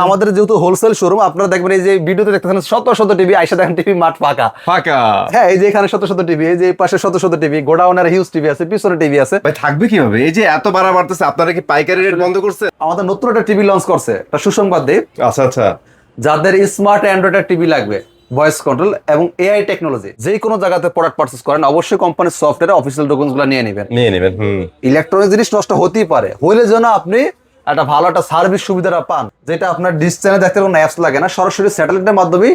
আমাদের যেহেতু wholesale showroom, আপনারা দেখবেন এই যে ভিডিওতে দেখতেছেন শত শত টিভি, আইসা দেখেন টিভি মাঠ ফাঁকা ফাঁকা। হ্যাঁ, এই যে এখানে শত শত টিভি, এই যে পাশে শত শত টিভি, গোডাউনের হিউজ টিভি আছে, পিছনে টিভি আছে। ভাই থাকবে কিভাবে? এই যে এত ভাড়া বাড়তেছে, আপনারা কি পাইকারি রেট বন্ধ করছেন? আমাদের নতুন একটা টিভি লঞ্চ করছে, একটা সুসংবাদ দেব। আচ্ছা আচ্ছা। যাদের স্মার্ট অ্যান্ড্রয়েড টিভি লাগবে, ভয়েস কন্ট্রোল এবং এআই টেকনোলজি, যে কোনো জায়গাতে প্রোডাক্ট পারচেজ করেন, অবশ্যই কোম্পানির সফটওয়্যার অফিসিয়াল ডকুমেন্টসগুলো নিয়ে নেবেন। ইলেকট্রনিক জিনিস নষ্ট হতেই পারে, হইলে যেন আপনি একটা ভালো একটা সার্ভিস সুবিধাটা পান, যেটা আপনার ডিশ চ্যানেল দেখতে কোনো অ্যাপস লাগে না, সরাসরি স্যাটেলাইটের মাধ্যমেই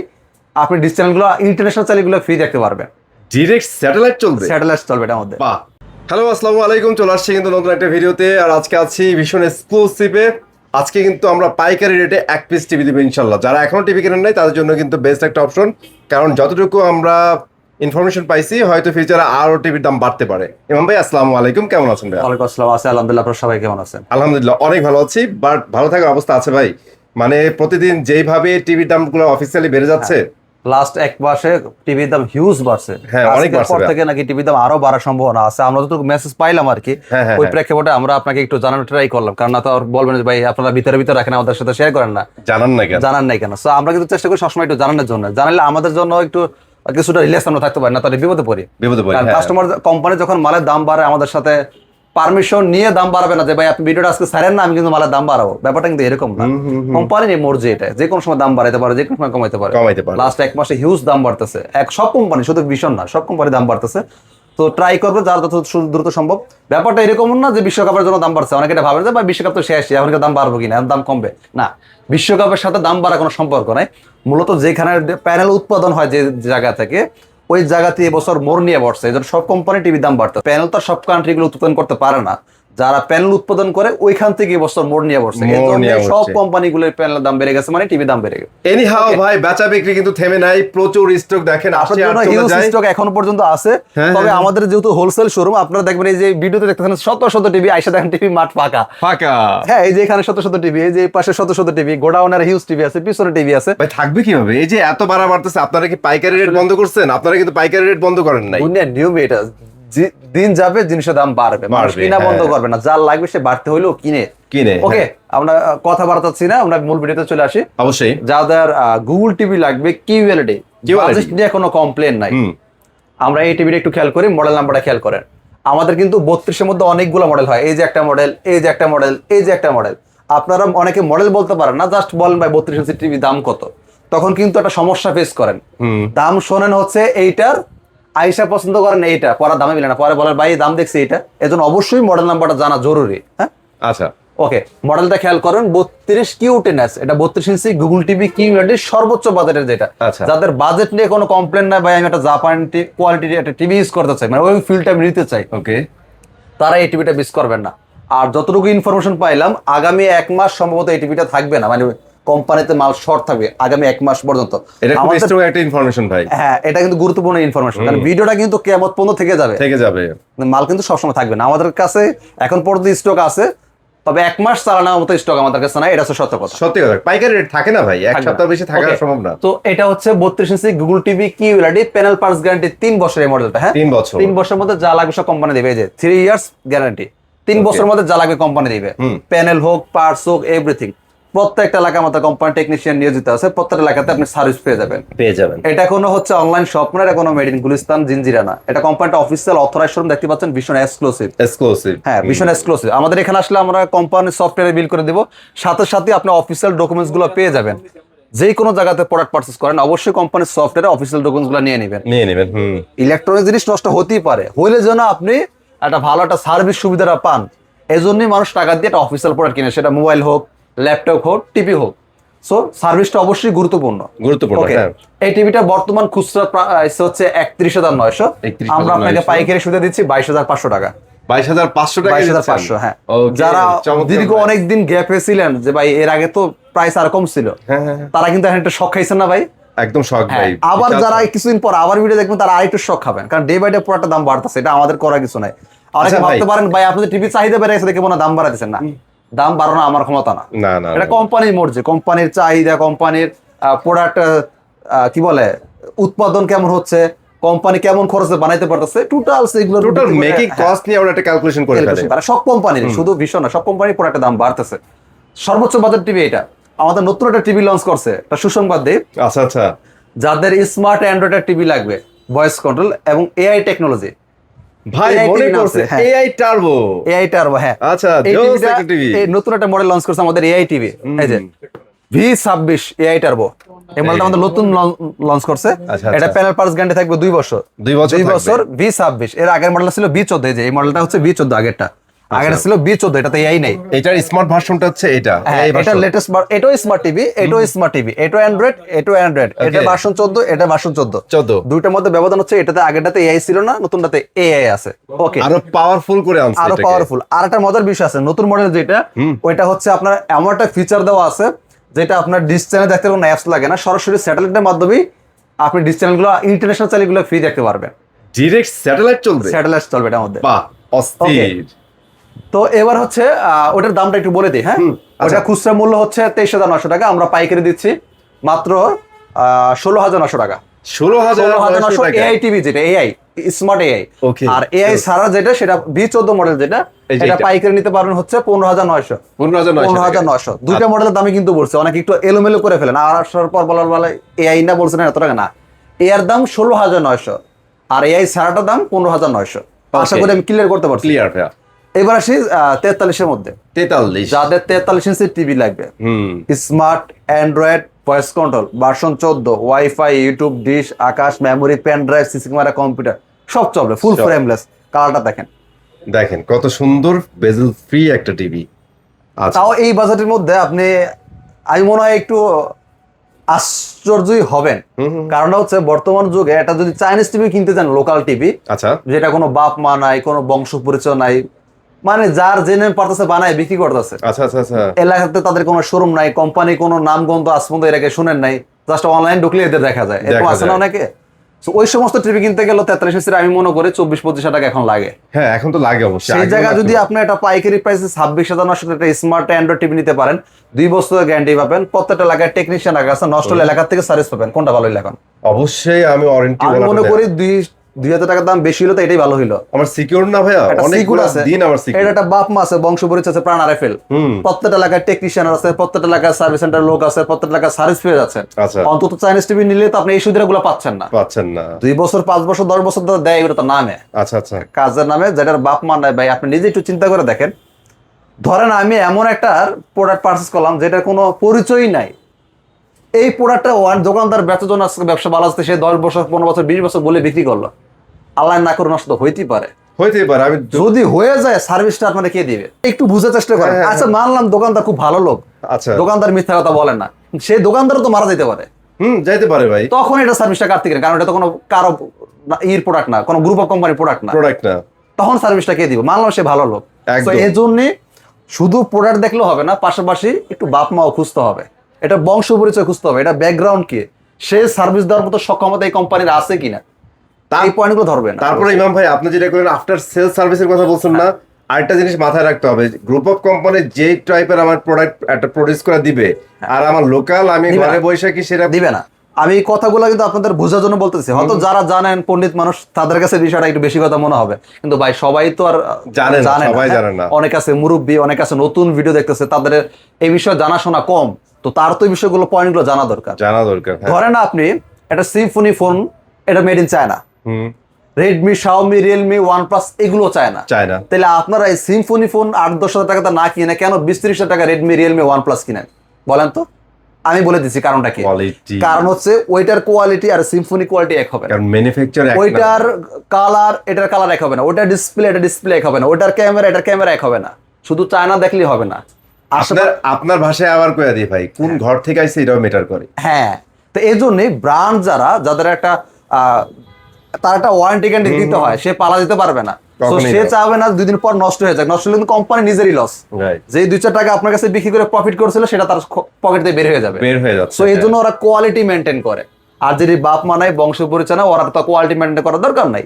আপনি ডিশ চ্যানেলগুলো, ইন্টারন্যাশনাল চ্যানেলগুলো ফ্রি দেখতে পারবেন। ডিরেক্ট স্যাটেলাইট চলবে? স্যাটেলাইট চলবে এটার মধ্যে। বাহ। হ্যালো, আসসালামু আলাইকুম। চলে আসছি কিন্তু নতুন একটা ভিডিওতে, আর আজকে আছি ভীষণ এক্সক্লুসিভে। আজকে কিন্তু আমরা পাইকারি রেটে এক পিস টিভি দেবো ইনশাল্লাহ। যারা এখনো টিভি কেনেন নাই তাদের জন্য কিন্তু বেস্ট একটা অপশন, কারণ যতটুকু আমরা ইনফরমেশন পাইছি হয়তো ফিউচারে আরো টিভির দাম বাড়তে পারে। ইমাম ভাই আসসালামু আলাইকুম, কেমন আছেন ভাই? ওয়ালাইকুম আসসালাম। আছে আলহামদুলিল্লাহ, আপনারা সবাই কেমন আছেন? আলহামদুলিল্লাহ অনেক ভালো আছি, বাট ভালো থাকার অবস্থা আছে ভাই? মানে প্রতিদিন যেইভাবে টিভির দামগুলো অফিসিয়ালি বেড়ে যাচ্ছে, লাস্ট এক মাসে টিভির দাম হিউজ বাড়ছে। হ্যাঁ, অনেক বাড়ছে। পর থেকে নাকি টিভির দাম আরো বাড়ার সম্ভাবনা আছে, আমরা যতটুকু মেসেজ পাইলাম আর কি। হ্যাঁ, ওই প্রেক্ষাপটে আমরা আপনাকে একটু জানানোর ট্রাই করলাম, কারণ না তো আর বলবেন যে ভাই আপনারা ভিতরে ভিতরে রাখেন, আমাদের সাথে শেয়ার করেন না, জানান নাই কেন। সো আমরা কিন্তু চেষ্টা করি সবসময় একটু জানানোর জন্য, জানালে আমাদের জন্য একটু কিছুটা রিল্যাক্স আমরা থাকতে পারি, না তাহলে বিপদে পড়ি। কাস্টমার কোম্পানি যখন মালের দাম বাড়ায়, আমাদের সাথে পারমিশন নিয়ে দাম বাড়াবে না যে ভাই আপনি ভিডিওটা আজকে ছাড়েন না, আমি কিন্তু মালের দাম বাড়াবো। ব্যাপারটা কিন্তু এরকম না, কোম্পানির মর্জি, এটা যে কোনো সময় দাম বাড়াইতে পারে, যে কোনো সময় কমাইতে পারে। লাস্ট এক মাসে হিউজ দাম বাড়তেছে, সব কোম্পানি, শুধু ভীষণ না, সব কোম্পানি দাম বাড়তেছে। তো ট্রাই করবে যার যত দ্রুত সম্ভব। ব্যাপারটা এরকম না যে বিশ্বকাপের জন্য দাম বাড়ছে, অনেকে এটা ভাবে যে ভাই বিশ্বকাপ তো শেষ, এখন দাম বাড়বো কিনা, দাম কমবে না। বিশ্বকাপের সাথে দাম বাড়ার কোনো সম্পর্ক নাই। মূলত যেখানে প্যানেল উৎপাদন হয় যে জায়গা থেকে, ওই জায়গাতে এবছর মোড় নিয়ে বসছে, এই জন্য সব কোম্পানি টিভির দাম বাড়তে। প্যানেল তো সব কান্ট্রিগুলো উৎপাদন করতে পারে না, যারা প্যানেল উৎপাদন করে ওইখান থেকে এবছর মোড় নিয়ে বসছে। সব কোম্পানিগুলোর প্যানেলের দাম বেড়ে গেছে, মানে টিভি দাম বেড়ে গেছে। এনিহাউ ভাই, বেচা বিক্রি কিন্তু থেমে নাই, প্রচুর স্টক দেখেন হিউজ স্টক এখনো পর্যন্ত আছে। তবে আমাদের যেহেতু হোলসেল শোরুম, আপনারা দেখবেন এই যে ভিডিওতে দেখতেছেন শত শত টিভি, আইসা দেখেন টিভি মাঠ ফাঁকা ফাঁকা। হ্যাঁ, এই যে এখানে শত শত টিভি, এই যে পাশে শত শত টিভি, গোডাউনের হিউজ টিভি আছে, পিছনে টিভি আছে। ভাই থাকবে কিভাবে? এই যে এত ভাড়া বাড়তেছে, আপনারা কি পাইকারি রেট বন্ধ করছেন? আপনারা কিন্তু পাইকারি রেট বন্ধ করেন নাই। দুনিয়ার নিয়ম এটা, দিন যাবে জিনিসের দাম বাড়বে, মানুষ কিনা বন্ধ করবে না, যার লাগবে সে বাড়তে হইলেও কিনে। ওকে, আমরা কথা বাড়াচ্ছি না, আমরা মূল ভিডিওতে চলে আসি। অবশ্যই যাদের গুগল টিভি লাগবে, কিউএলইডি, বাজেট নিয়ে কোনো কমপ্লেন নাই। আমরা এই টিভিটা একটু খেয়াল করি, মডেল নাম্বারটা খেয়াল করেন। আমাদের কিন্তু 32-এর মধ্যে অনেকগুলো মডেল হয়, এই যে একটা মডেল, এই যে একটা মডেল, এই যে একটা মডেল। আপনারা অনেকে মডেল বলতে পারেন না, জাস্ট বলেন ভাই 32 ইঞ্চি টিভি দাম কত, তখন কিন্তু একটা সমস্যা ফেস করেন। দাম শোনেন হচ্ছে এইটার, আইসা পছন্দ করেন এইটা, পরে দামে মিলে না, পরে বলেন ভাই দাম দেখছি এইটা। এজন্য অবশ্যই মডেল নাম্বারটা জানা জরুরি। হ্যাঁ, আচ্ছা ওকে, মডেলটা খেয়াল করেন, 32 কিউ10s, এটা 32 ইঞ্চি গুগল টিভি কিউএলইডি সর্বোচ্চ বাজেটের যেটা। যাদের বাজেট নিয়ে কোনো কমপ্লেন নাই, ভাই আমি একটা জাপান কোয়ালিটির একটা টিভি ইউজ করতে চাই, মানে ওই ফিলটা আমি নিতে চাই, ওকে, তারা এই টিভিটা মিস করবেন না। আর যতটুকু ইনফরমেশন পাইলাম, আগামী এক মাস সম্ভবত এই টিভিটা থাকবে না, মানে কোম্পানিতে মাল শর্ট থাকবে আগামী এক মাস পর্যন্ত। এটা খুব স্ট্রং একটা ইনফরমেশন ভাই। হ্যাঁ, এটা কিন্তু গুরুত্বপূর্ণ ইনফরমেশন, কারণ ভিডিওটা কিন্তু কিয়ামত পর্যন্ত থেকে যাবে, মাল কিন্তু সবসময় থাকবে না। আমাদের কাছে এখন পর্যন্ত স্টক আছে, তবে এক মাস চালানোর মতো স্টক আমাদের কাছে নাই, এটা হচ্ছে সত্য কথা। সত্যি কথা, পাইকারি রেট থাকে না ভাই, এক সপ্তাহ বেশি থাকা সম্ভব না। তো এটা হচ্ছে 32 inch Google TV QLED, panel parts guarantee 3 বছরের মডেলটা। হ্যাঁ, 3 বছরের মধ্যে যা লাগবে সব কোম্পানি দেবে, এই যে 3 ইয়ার্স গ্যারান্টি, 3 বছরের মধ্যে যা লাগবে কোম্পানি দিবে, প্যানেল হোক, পার্টস হোক, এভরিথিং। প্রত্যেকটা এলাকার আমাদের কোম্পানি টেকনিশিয়ান নিয়োজিত আছে, প্রত্যেকটা এলাকাতে আপনি সার্ভিস পেয়ে যাবেন। এটা কোনো হচ্ছে অনলাইন শপ না, এটা কোনো মেড ইন গুলিস্তান জিনজিরা না, এটা কোম্পানিটা অফিসিয়াল অথরাইজ শোরুম, দেখতে পাচ্ছেন, ভীষণ এক্সক্লুসিভ। হ্যাঁ, ভীষণ এক্সক্লুসিভ। আমাদের এখানে আসলে আমরা কোম্পানির সফটওয়্যারে বিল করে দেব, সাথে সাথে আপনি অফিসিয়াল ডকুমেন্টস গুলো পেয়ে যাবেন। যে কোনো জায়গাতে প্রোডাক্ট পারচেজ করেন, অবশ্যই কোম্পানির সফটওয়্যারে অফিসিয়াল ডকুমেন্টস গুলো নিয়ে নেবেন। ইলেকট্রনিক জিনিস নষ্ট হতেই পারে, হইলে যেন আপনি একটা ভালো একটা সার্ভিস সুবিধাটা পান, এজন্যই মানুষ টাকা দিয়ে একটা অফিসিয়াল প্রোডাক্ট কিনে, সেটা মোবাইল হোক, ল্যাপটপ হোক, টিভি হোক। সো সার্ভিসটা অবশ্যই গুরুত্বপূর্ণ। এই টিভিটা বর্তমান খুচরা প্রাইস হচ্ছে 31,900, আমরা আপনাকে পাইকারি সুদে দিচ্ছি 22,500 টাকা। 22,500 হ্যাঁ, যারা দীর্ঘ অনেকদিন গ্যাপ হয়েছিলেন যে ভাই এর আগে তো প্রাইস আর কম ছিল, তারা কিন্তু এখন একটা শক খাইছেন না ভাই? একদম শক ভাই। আবার যারা কিছুদিন পর আবার ভিডিও দেখবেন, তারা আরেকটু শক খাবেন, কারণ ডে বাই ডে প্রোডাক্টের দাম বাড়তেছে, এটা আমাদের করার কিছু নাই। অনেকে ভাবতে পারেন ভাই আপনাদের টিভি চাহিদা বেড়ে গেছে দেখে মনে দাম বাড়াইতেছেন, না, দাম বাড়ানো আমার ক্ষমতা না, এটা কোম্পানির মর্জি, কোম্পানির চাহিদা, কোম্পানির প্রোডাক্ট কি বলে উৎপাদন কেমন হচ্ছে, কোম্পানি কেমন খরচে বানাইতে পারতেছে, টোটাল মেকিং কস্ট নিয়ে আমরা একটা ক্যালকুলেশন করে ফেলি। সব কোম্পানির, শুধু ভীষণ না, সব কোম্পানির প্রোডাক্টের দাম বাড়তেছে। সর্বোচ্চ বাজেট টিভি এটা, আমাদের নতুন একটা টিভি লঞ্চ করছে, একটা সুসংবাদ দিই। আচ্ছা আচ্ছা, যাদের স্মার্ট অ্যান্ড্রয়েড টিভি লাগবে, ভয়েস কন্ট্রোল এবং এআই টেকনোলজি, ভাই AI মনে TV করছে নামছে, হ্যাঁ। AI turbo. এআই টার্বো, হ্যাঁ। আচ্ছা, এই জোস টিভিটা, একটা টিভি। এই নতুন একটা মডেল লঞ্চ করছে আমাদের এআই টিভি, এই যে V26 এআই টার্বো। এই মডেলটা আমাদের নতুন লঞ্চ করছে। আচ্ছা, এটা আচ্ছা। প্যানেল পার্টস গ্যারান্টি থাকবে 2 বছর। 2 বছর 2 বছর V26। এর আগের মডেল ছিল V14, এই যে এই মডেলটা হচ্ছে V14 আগেরটা। আগেরটা ছিল V14, এটাতে এআই নাই। এটার স্মার্ট ভার্সনটা হচ্ছে এটা, হ্যাঁ, এই এটা ভার্সন। লেটেস্ট, এটাও স্মার্ট টিভি, এটাও স্মার্ট টিভি, এটাও অ্যান্ড্রয়েড, এটাও অ্যান্ড্রয়েড। এটা ভার্সন 14, এটা ভার্সন 14। দুইটার মধ্যে ব্যবধান হচ্ছে এটাতে আগেরটাতে এআই ছিল না, নতুনটাতে এআই আছে। ওকে, আরো পাওয়ারফুল করে আনছে আরো এটাকে। পাওয়ারফুল। আর একটা মজার বিষয় আছে, নতুন মডেল যেটা, ওইটা হচ্ছে আপনার এমন একটা ফিচার দেওয়া আছে যেটা আপনার ডিশ চ্যানেল দেখতে কোনো অ্যাপস লাগে না, সরাসরি স্যাটেলাইটের মাধ্যমেই আপনি ডিশ চ্যানেলগুলো, ইন্টারন্যাশনাল চ্যানেলগুলো ফ্রি দেখতে পারবেন। ডাইরেক্ট স্যাটেলাইট চলবে? স্যাটেলাইট চলবে এটার মধ্যে। বাহ, অস্থির। তো এবার হচ্ছে ওটার দামটা একটু বলে দিই, হ্যাঁ। ওটা খুচরা মূল্য হচ্ছে 23,900 টাকা, আমরা পাইকারি দিচ্ছি মাত্র 16,900 টাকা। 16,900 টাকা। এআই টিভি, যেটা এআই স্মার্ট এআই। Okay. আর এআই ছাড়া যেটা, সেটা V14 মডেল, যেটা এই যে এটা এটা। পাইকারি নিতে পারবেন হচ্ছে 15,900। 15,900 দুইটা মডেলের দামই কিন্তু বলছে, অনেকে একটু এলোমেলো করে ফেলেন, আর আসার পর বলার বেলা এআই না বলছে না, এত টাকা না। এআর দাম 16,900 আর এআই ছাড়াটার দাম 15,900। আশা করি আমি ক্লিয়ার করতে পারছি। ক্লিয়ার ভাইয়া। এবার আসি 43-এর মধ্যে। 43। যাদের 43 ইঞ্চি টিভি লাগবে, smart Android, voice control, version 14, wifi, YouTube, dish, Akash, memory, pen drive, CC camera, computer, সব চলবে, ফুল সব। ফ্রেমলেস। কালারটা দেখেন, দেখেন কত সুন্দর বেজেল ফ্রি একটা টিভি। আচ্ছা, তাও এই বাজেটের মধ্যে আপনি, আমি মনে হয় একটু আশ্চর্যই হবেন। কারণটা হচ্ছে বর্তমান যুগে এটা যদি চাইনিজ টিভি কিনতে চান, লোকাল টিভি, আচ্ছা, যেটা কোনো বাপ মা নাই, কোনো বংশ পরিচয় নাই, মানে যার জেনে পারতেছে বানায় বিক্রি করতেছে, আচ্ছা, আচ্ছা, আচ্ছা। এলাকাতে তাদের কোনো শোরুম নাই, কোম্পানি কোনো নাম গন্ধ আজ পর্যন্ত এর আগে শুনেন নাই, জাস্ট অনলাইন ঢুকলে এদের দেখা যায়, এরকম দেখা আছে না যায়। অনেকে। So, ওই সমস্ত টিভি কিনতে গেলে 43 ইঞ্চির আমি মনে করি 24-25 টাকা এখন লাগে। হ্যাঁ, এখন তো লাগে অবশ্যই। সেই আগেও জায়গায় লাগতো। যদি আপনি একটা পাইকারি প্রাইসে 26,900 টাকা স্মার্ট অ্যান্ড্রয়েড টিভি নিতে পারেন, 2 বছরের গ্যারান্টি পাবেন, প্রত্যেকটা এলাকায় টেকনিশিয়ান আছে, নষ্ট হলে এলাকা থেকে সার্ভিস পাবেন। কোনটা ভালো হইলো এখন? অবশ্যই আমি ওয়ারেন্টি আমি মনে করি 2,000 টাকার দাম বেশি হলো তো এটাই ভালো হইলো। আমার সিকিউর না ভাইয়া, একটা অনেক সিকিউর আছে, দিন আমার সিকিউর। এটা একটা বাপ মা আছে, বংশ পরিচয় আছে, প্রাণ আরএফএল, প্রত্যেকটা এলাকায় টেকনিশিয়ান আছে, প্রত্যেকটা এলাকায় সার্ভিস সেন্টার লোক আছে, প্রত্যেকটা এলাকায় সার্ভিস পেয়ে যাচ্ছে। আচ্ছা, অন্তত চাইনিজ টিভি নিলে তো আপনি এই সুবিধাগুলো পাচ্ছেন না। পাচ্ছেন না। 2 বছর, 5 বছর, 10 বছর ধরে দেয়, ওটা তো নামে, আচ্ছা, আচ্ছা। কাজের নামে, যেটার বাপ মা নাই। ভাই আপনি নিজে একটু চিন্তা করে দেখেন, ধরেন আমি এমন একটা প্রোডাক্ট পারচেস করলাম যেটার কোনো পরিচয়ই নাই, এই প্রোডাক্টটা দোকানদার বেচার জন্য ব্যবসা ভালো আসতে, সে 10 বছর, 15 বছর, 20 বছর বলে বিক্রি করলো, আল্লাহ না করে নষ্ট হইতেই পারে। হইতেই পারে। আমি যদি হয়ে যায়, সার্ভিসটা আপনারা কে দিবে? একটু বুঝার চেষ্টা করেন। হ্যাঁ, আচ্ছা, মানলাম দোকানদার খুব ভালো লোক, আচ্ছা, দোকানদার মিথ্যা কথা বলে না, সেই দোকানদারও তো মারা যেতে পারে, যাইতে পারে ভাই। তখন এটা সার্ভিসটা কাটতে গেলেন, কারণ এটা তো কোনো কারো প্রোডাক্ট না, কোনো গ্রুপ অফ কোম্পানির প্রোডাক্ট না, প্রোডাক্ট না, তখন সার্ভিসটা কে দিবে? মানলাম সে ভালো লোক। একদম। তো এই জন্য শুধু প্রোডাক্ট দেখলেও হবে না, পাশাপাশি একটু বাপ মাও খুঁজতে হবে, এটা বংশ পরিচয় খুঁজতে হবে, এটা ব্যাকগ্রাউন্ড কি, সে সার্ভিস দেওয়ার মতো সক্ষমতা এই কোম্পানির আছে কিনা, এই পয়েন্টগুলো ধরবেন। তারপরে ইমাম ভাই, আপনি যেটা করেন আফটার সেল সার্ভিসের কথা বলছেন না, আরেকটা জিনিস মাথায় রাখতে হবে, গ্রুপ অফ কোম্পানি যে টাইপের আমার প্রোডাক্ট একটা প্রডিউস করে দিবে, আর আমার লোকাল আমি দিবে ঘরে না। বসে কি সেটা দিবে না। আমি এই কথাগুলো কিন্তু আপনাদের বোঝার জন্য বলতেছি, হয়তো যারা জানেন পণ্ডিত মানুষ তাদের কাছে বিষয়টা একটু বেশি কথা মনে হবে, কিন্তু ভাই সবাই তো আর জানে না, সবাই হ্যাঁ? জানে না। অনেক আছে মুরব্বী, অনেক আছে নতুন ভিডিও দেখতেছে, তাদের এই বিষয়ে জানাশোনা কম, তো তার তো এই বিষয়গুলো, পয়েন্টগুলো জানা দরকার। জানা দরকার। হ্যাঁ। ধরেন আপনি একটা সিম্ফনি ফোন, এটা made in China, Redmi, Xiaomi, Realme, OnePlus এগুলো চায় না, চায়না। তাহলে আপনারা এই সিম্ফনি ফোন 8-10 হাজার টাকা না কিনে কেন 20-30 হাজার টাকা রেডমি, রিয়েলমি, ওয়ানপ্লাস কিনেন বলেন তো? আমি বলে দিচ্ছি কারণটা কি। কোয়ালিটি। কারণ হচ্ছে ওইটার কোয়ালিটি আর সিম্ফনি কোয়ালিটি এক হবে না, কারণ ম্যানুফ্যাকচার এক না। ওইটার কালার এটার কালার এক হবে না, ওইটার ডিসপ্লে এটা ডিসপ্লে এক হবে না, ওইটার ক্যামেরা এটার ক্যামেরা এক হবে না, শুধু চায়না দেখলেই হবে না। আপনার ভাষায় আবার কইয়া দিই ভাই, কোন ঘর থেকে আইছে এটাও ম্যাটার করে। হ্যাঁ, তো এই জন্যই ব্র্যান্ড যাদের একটা তার একটা ওয়ারেন্টি গ্যারান্টি দিতে হয়, সে পালা দিতে পারবে না। তো সে চাবে না 2 দিন পর নষ্ট হয়ে যাক, নষ্ট হলে কিন্তু কোম্পানি নিজেরই লস। যে 2-4 টাকা আপনার কাছে বিক্রি করে প্রফিট করছিল, সেটা তার পকেট থেকে বের হয়ে যাবে, বের হয়ে যাচ্ছে। তো এই জন্য ওরা কোয়ালিটি মেনটেন করে। আর যদি বাপ মানায় বংশ পরিচয় না, ওরা তো কোয়ালিটি মেনটেন করার দরকার নাই।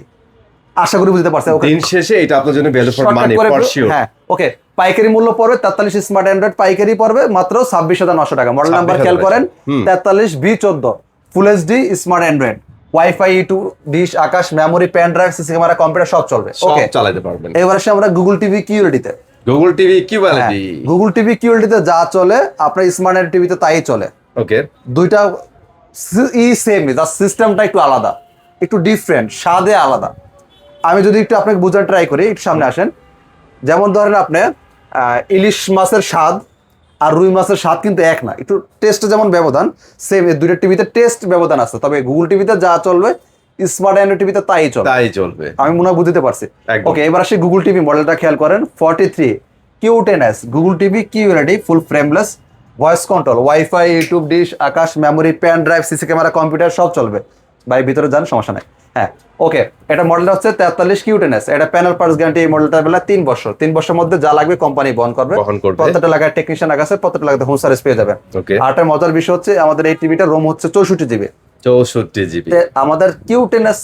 আশা করি বুঝতে পারছেন। দিন শেষে এটা আপনার জন্য value for money for sure. হ্যাঁ, ওকে। পাইকারি মূল্য পড়বে 43 স্মার্ট অ্যান্ড্রয়েড পাইকারি পড়বে মাত্র 26,900 টাকা। মডেল নাম্বার খেয়াল করেন 43 B14 full HD smart Android, wifi, YouTube, dish, Akash, memory, pen drive, CC camera, computer সব চলবে, সব ওকে, চালাতে পারবেন। এবার আসে আমরা গুগল টিভি কিউরিটিতে। Google TV QLED. Google TV কিউএলইডিতে যা চলে আপনার স্মার্ট টিভিতে তাই চলে। ওকে, দুইটা সেম, জাস্ট সিস্টেমটা একটু আলাদা, একটু ডিফারেন্ট, স্বাদে আলাদা। আমি যদি একটু আপনাকে বোঝার ট্রাই করি, একটু সামনে আসেন। যেমন ধরেন আপনি ইলিশ মাছের স্বাদ আর রুই মাছের স্বাদ কিন্তু এক না, একটু টেস্টে যেমন ব্যবধান, সেম এই দুইটা টিভিতে টেস্ট ব্যবধান আছে, তবে গুগল টিভিতে যা চলবে স্মার্ট অ্যান্ড্রয়েড টিভিতে তাই চলবে। আমি মনে হয় বুঝতে পারছি। ওকে, এবার আসি গুগল টিভি মডেলটা খেয়াল করেন। 43 Q10s Google TV QLED, full frameless, voice control, wifi, YouTube, dish, Akash, memory, pen drive, CC camera, computer সব চলবে। ভাই ভিতরে যান, সমস্যা নাই। হ্যাঁ, ওকে, এটা মডেলটা হচ্ছে 43 Q10s। এটা প্যানেল পার্স গ্যারান্টি। এই মডেলটার বেলা 3 বছর। 3 বছরের মধ্যে যা লাগবে কোম্পানি বহন করবে। প্রত্যেকটা এলাকায় টেকনিশিয়ান আছে, প্রত্যেকটা এলাকাতে হোম সার্ভিস পেয়ে যাবেন। আর একটা মজার বিষয় হচ্ছে আমাদের এই টিভিটা রোম হচ্ছে 64 জিবি। 64 জিবি। আমাদের Q10s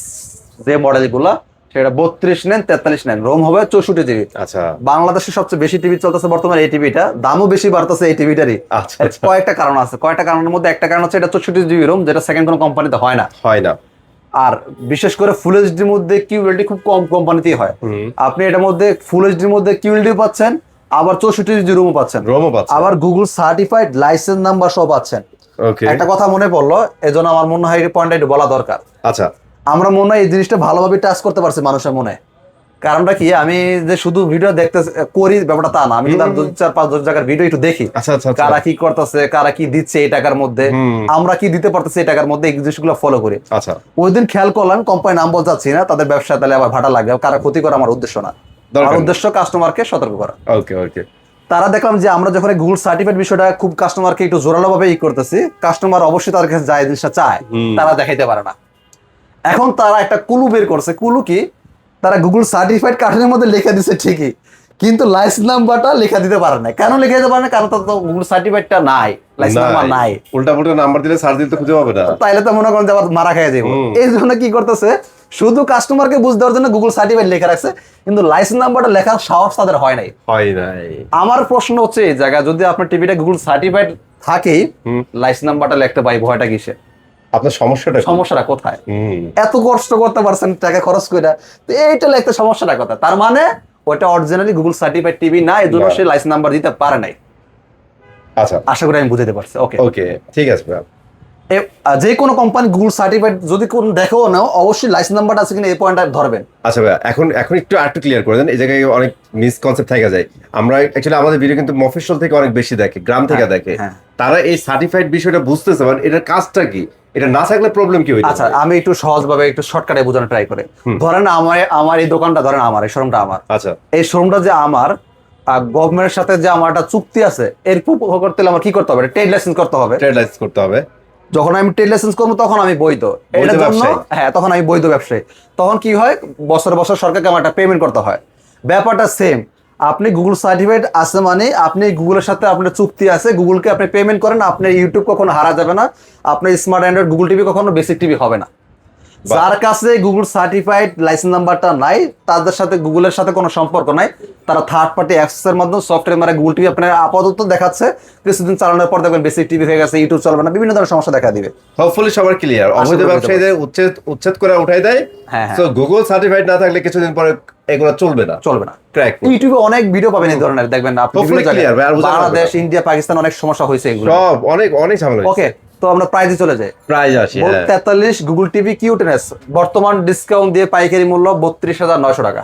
যে মডেলগুলো সেটা 32 নেন, 43 নেন, রোম হবে 64 জিবি। আচ্ছা, বাংলাদেশে সবচেয়ে বেশি টিভি চলতেছে বর্তমানে এই টিভিটা, দামও বেশি বাড়তেছে এই টিভিটারই। আচ্ছা, কয়েকটা কারণ আছে। কয়েকটা কারণের মধ্যে একটা কারণ হচ্ছে এটা 64 জিবি রোম, যেটা সেকেন্ড কোনো কোম্পানিতে হয় না। আর বিশেষ করে ফুল এইচডির মধ্যে কিউএলইডি খুব কম কোম্পানিতেই হয়। আপনি এটার মধ্যে ফুল এইচডির মধ্যে কিউএলইডি পাচ্ছেন, আবার 64 জিবি রোমও পাচ্ছেন, আবার গুগল সার্টিফাইড লাইসেন্স নাম্বার সব পাচ্ছেন। একটা কথা মনে পড়লো, এজন্য আমার মনে হয় এই পয়েন্টটা একটু বলা দরকার। আচ্ছা, আমরা মনে হয় এই জিনিসটা ভালোভাবে টাচ করতে পারছি মানুষের মনে। কারণটা কি, আমি যে শুধু ভিডিও দেখতে করি ব্যাপারটা তা না, আমি 4-5 জায়গার ভিডিও একটু দেখি, কারা কি করতেছে, কারা কি দিচ্ছে এই টাকার মধ্যে, আমরা কি দিতে পারতেছি এই টাকার মধ্যে, এই জিনিসগুলো ফলো করি। আচ্ছা, ওই দিন খেয়াল করলাম, কোম্পানি নাম বলতে চাচ্ছি না, তাদের ব্যবসা তাহলে আবার ভাটা লাগবে, কারা ক্ষতি করা আমার উদ্দেশ্য না। আমার উদ্দেশ্য কাস্টমারকে সতর্ক করা। ওকে। তারা দেখলাম যে আমরা যখন গুগল সার্টিফাইড বিষয়টা খুব কাস্টমারকে একটু জোরালো ভাবে করতেছি, কাস্টমার অবশ্যই তার কাছে যায় জিনিসটা চায়, তারা দেখাইতে পারে না। এখন তারা একটা কুলু বের করছে। কুলু কি, তারা গুগল সার্টিফাইড কার্টুনের মধ্যে লিখে দিচ্ছে ঠিকই, কিন্তু লাইসেন্স নাম্বারটা লেখা দিতে পারে না। কেন লিখে দিতে পারে না? কারণ তার তো গুগল সার্টিফাইডটা নাই, লাইসেন্স নাম্বার নাই। উল্টা নাম্বার দিলে সার্চ দিতে খুঁজে পাবে না, তাইলে তো মনে করেন যে আবার মারা খেয়ে যাবো। এই জন্য কি করতেছে, শুধু কাস্টমারকে বুঝ দেওয়ার জন্য গুগল সার্টিফাইড লেখা রাখছে, কিন্তু লাইসেন্স নাম্বারটা লেখার সাহস তাদের হয় নাই। আমার প্রশ্ন হচ্ছে এই জায়গায়, যদি আপনার টিভিটা গুগল সার্টিফাইড থাকেই, লাইসেন্স নাম্বারটা লিখতে পাই, ভয়টা কিসে? আপনার সমস্যাটা কোথায়? এত কষ্ট করতে পারছেন টাকা খরচ করে, তো এইটা লিখতে সমস্যাটা কোথায়? তার মানে ওটা অরিজিনালি গুগল সার্টিফাইড টিভি না, এই জন্য সে লাইসেন্স নাম্বার দিতে পারে নাই। আচ্ছা, আশা করি আমি বুঝতে পারছি। ওকে, ঠিক আছে। যে কোনো কোম্পানি গুগল সার্টিফাইড যদি কোন দেখো না, অবশ্যই লাইসেন্স নাম্বারটা আছে কিনা এই পয়েন্টটা ধরবেন। আচ্ছা ভাই, এখন একটু ক্লিয়ার করে দেন, এই জায়গায় অনেক মিসকনসেপ্ট থেকে যায়। আমরা অ্যাকচুয়ালি আমাদের ভিডিও কিন্তু মফস্বল থেকে অনেক বেশি দেখে, গ্রাম থেকে দেখে, তারা এই সার্টিফাইড বিষয়টা বুঝতেছে, মানে এটার কাজটা কি, এটা না থাকলে প্রবলেম কি হইছে? আচ্ছা, আমি একটু সহজভাবে একটু শর্টকাটে বোঝানোর ট্রাই করি। ধরেন আমার এই দোকানটা, ধরেন আমার এই শোরুমটা আমার। আচ্ছা, এই শোরুমটা যে আমার, গভর্নমেন্টের সাথে যে আমার একটা চুক্তি আছে, এর করতে হলে আমার কি করতে হবে? ট্রেড লাইসেন্স করতে হবে। যখন আমি ট্রেড লাইসেন্স করবো তখন আমি বৈধ, এটার জন্য তখন আমি বৈধ ব্যবসায়ী। তখন কি হয়, বছর সরকারকে আমার একটা পেমেন্ট করতে হয়। ব্যাপারটা সেম, আপনি গুগল সার্টিফাইড আছে মানে আপনি গুগলের সাথে আপনার চুক্তি আছে, গুগলকে আপনি পেমেন্ট করেন, আপনার ইউটিউব কখনো হারা যাবে না, আপনার স্মার্ট অ্যান্ড্রয়েড গুগল টিভি কখনো বেসিক টিভি হবে না। যার কাছে গুগল সার্টিফাইড লাইসেন্স নাম্বারটা নাই, তাদের সাথে গুগলের সাথে কোনো সম্পর্ক নাই, তারা থার্ড পার্টি অ্যাক্সেসের মাধ্যমে সফটওয়্যার মানে গুগল টিভি আপনার আপাতত দেখাচ্ছে, কিছুদিন চালানোর পর দেখবেন বেসিক টিভি হয়ে গেছে, ইউটিউব চলবে না, বিভিন্ন ধরনের সমস্যা দেখা দিবে। হোপফুলি সবার ক্লিয়ার। অবৈধ ব্যবসায়ীদের উচ্ছেদ করে উঠাই দেয়। তো গুগল সার্টিফাইড না থাকলে কিছুদিন পরে এগুলো চলবে না। ইউটিউবে অনেক ভিডিও পাবেন এই ধরনের, দেখবেন আপনি বাংলাদেশ, ইন্ডিয়া, পাকিস্তান অনেক সমস্যা হয়েছে, এগুলো সব অনেক ঝামেলা। ওকে, তো আমরা প্রাইজে চলে যাই। 43 গুগল টিভি Q10s বর্তমান ডিসকাউন্ট দিয়ে পাইকারি মূল্য 32,900 টাকা।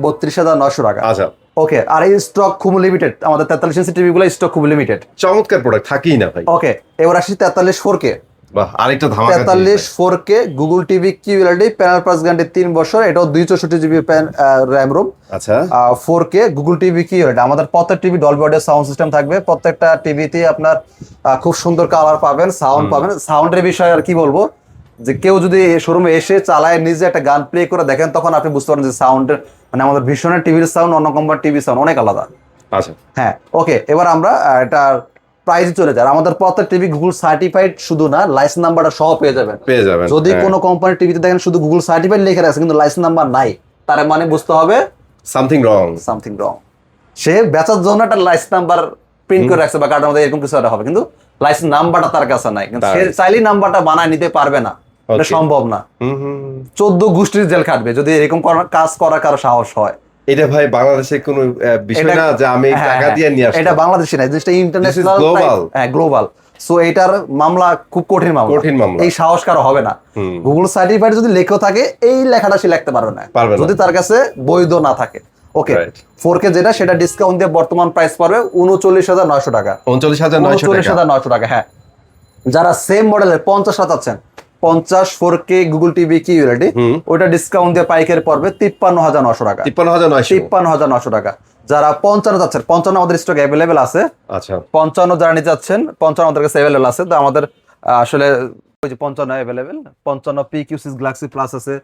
32,900 টাকা। আচ্ছা, ওকে। আর এই স্টক খুব লিমিটেড, আমাদের 43 ইঞ্চি টিভি গুলো স্টক খুব লিমিটেড, চমৎকার প্রোডাক্ট, থাকেই না ভাই। ওকে, এবার আসি 43 4K। বাহ, আরেকটা ধামাকা। 43 4K Google TV QLED, panel pass guarantee 3 বছর, এটাও 264 জিবি র‍্যাম রোম। আচ্ছা, 4K গুগল টিভি কিউএলইডি। আমাদের প্রত্যেক TV Dolby audio sound system থাকবে, প্রত্যেকটা টিভিতে আপনার খুব সুন্দর কালার পাবেন, সাউন্ড পাবেন। সাউন্ডের বিষয়ে আর কি বলবো, যে কেউ যদি শোরুমে এসে চালায় নিজে একটা গান প্লে করে দেখেন, তখন আপনি বুঝতে পারেন যে সাউন্ডের মানে আমাদের ভীষণের টিভির সাউন্ড অন্য কোম্পানির টিভি সাউন্ড অনেক আলাদা। আচ্ছা, হ্যাঁ, ওকে। এবার আমরা এটা প্রাইস চলে যায়। আমাদের প্রত্যেক টিভি গুগল সার্টিফাইড শুধু না, লাইসেন্স নাম্বারটা সহ পেয়ে যাবেন। যদি কোনো কোম্পানির টিভিতে দেখেন শুধু গুগল সার্টিফাইড লেখা আছে কিন্তু লাইসেন্স নাম্বার নাই, তার মানে বুঝতে হবে সামথিং রং। সে বেচার জন্য একটা লাইসেন্স নাম্বার প্রিন্ট করে রাখছে বা কার্ডের মধ্যে, এরকম কিছু একটা হবে, কিন্তু লাইসেন্স নাম্বারটা তার কাছে নাই, কিন্তু সে চাইলেই নাম্বারটা বানায় নিতে পারবে না, এটা সম্ভব না। 14 গোষ্ঠীর জেল খাটবে যদি এরকম কাজ করার কারো সাহস হয়। এটা ভাই বাংলাদেশে কোনো বিষয় না যে আমি টাকা দিয়ে নিয়ে আসছি, এটা বাংলাদেশে না, জিনিসটা ইন্টারন্যাশনাল, গ্লোবাল। হ্যাঁ গ্লোবাল। সো এটার মামলা খুব কঠিন মামলা, এই সাহস কারো হবে না। গুগল সার্টিফাইড যদি লেখা থাকে এই লেখাটা সে লিখতে পারবে না যদি তার কাছে বৈধ না থাকে। ওকে, 4K যেটা সেটা ডিসকাউন্ট দিয়ে বর্তমান প্রাইস পড়বে 39,900 টাকা। 39,900 টাকা, হ্যাঁ। যারা সেম মডেলের 50 চাচ্ছেন, 50 4K গুগল টিভি কি ইউএলইডি, ওটা ডিসকাউন্ট দিয়ে পাইকারি পড়বে 53,900 টাকা। 53,900 টাকা। যারা 55 চাচ্ছেন, 55 আমাদের স্টক অ্যাভেলেবেল আছে। আচ্ছা, 55 যারা নিতে চাচ্ছেন, 55 আমাদের কাছে অ্যাভেলেবেল আছে। তো আমাদের আসলে ওই যে 55 অ্যাভেলেবেল, 55 PQ6 গ্যালাক্সি প্লাস আছে।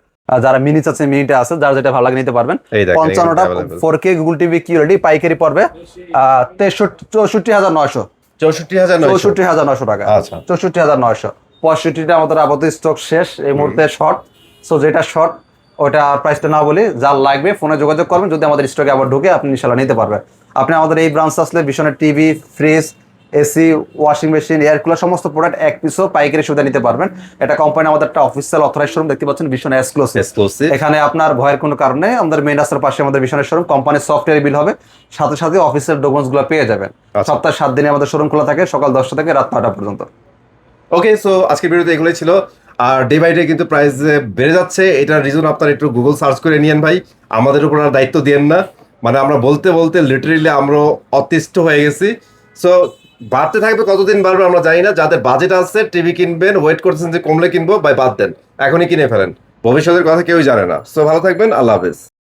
যারা মিনি চাচ্ছেন মিনিটা আছে, যার যেটা ভালো লাগে নিতে পারবেন। 55টা 4K গুগল টিভি কি ইউএলইডি পাইকারি পড়বে 64,900 64,900 টাকা। আচ্ছা, 64,900। 65টা আমাদের আপাতত স্টক শেষ এই মুহূর্তে, শর্ট। সো যেটা শর্ট ওটা প্রাইসটা না বলি, যার লাগবে ফোনে যোগাযোগ করবেন, যদি আমাদের স্টকে আবার ঢুকে আপনি ইনশাআল্লাহ নিতে পারবেন। আপনি আমাদের এই ব্রাঞ্চ আসলে ভীষণের TV, fridge, AC, washing machine, air cooler সমস্ত প্রোডাক্ট এক পিসও পাইকারি সুবিধা নিতে পারবেন। এটা কোম্পানি আমাদের একটা অফিসিয়াল অথরাইজ শোরুম, দেখতে পাচ্ছেন ভীষণ এক্সক্লুসিভ। এখানে আপনার ভয়ের কোনো কারণে আমাদের মেইন রাস্তার পাশে আমাদের ভীষণের শোরুম, কোম্পানির সফটওয়্যার বিল হবে, সাথে সাথে অফিসের ডকুমেন্টস গুলো পেয়ে যাবেন। সপ্তাহে 7 দিনে আমাদের শোরুম খোলা থাকে, সকাল 10টা থেকে রাত 9টা পর্যন্ত। ওকে, সো আজকের ভিডিওতে এগুলোই ছিল। আর ডে বাই ডে কিন্তু প্রাইস বেড়ে যাচ্ছে, এটার রিজন আপনারা একটু গুগল সার্চ করে নিয়েন ভাই, আমাদের উপর আর দায়িত্ব দিয়েন না। মানে আমরা বলতে বলতে লিটারেলি আমরা অতিষ্ঠ হয়ে গেছি। সো বাড়তে থাকবে, কতদিন বাড়বে আমরা জানি না। যাদের বাজেট আছে টিভি কিনবেন, ওয়েট করছেন যে কমলে কিনবো, ভাই বাদ দেন, এখনই কিনে ফেলেন, ভবিষ্যতের কথা কেউই জানে না। সো ভালো থাকবেন, আল্লাহ হাফেজ।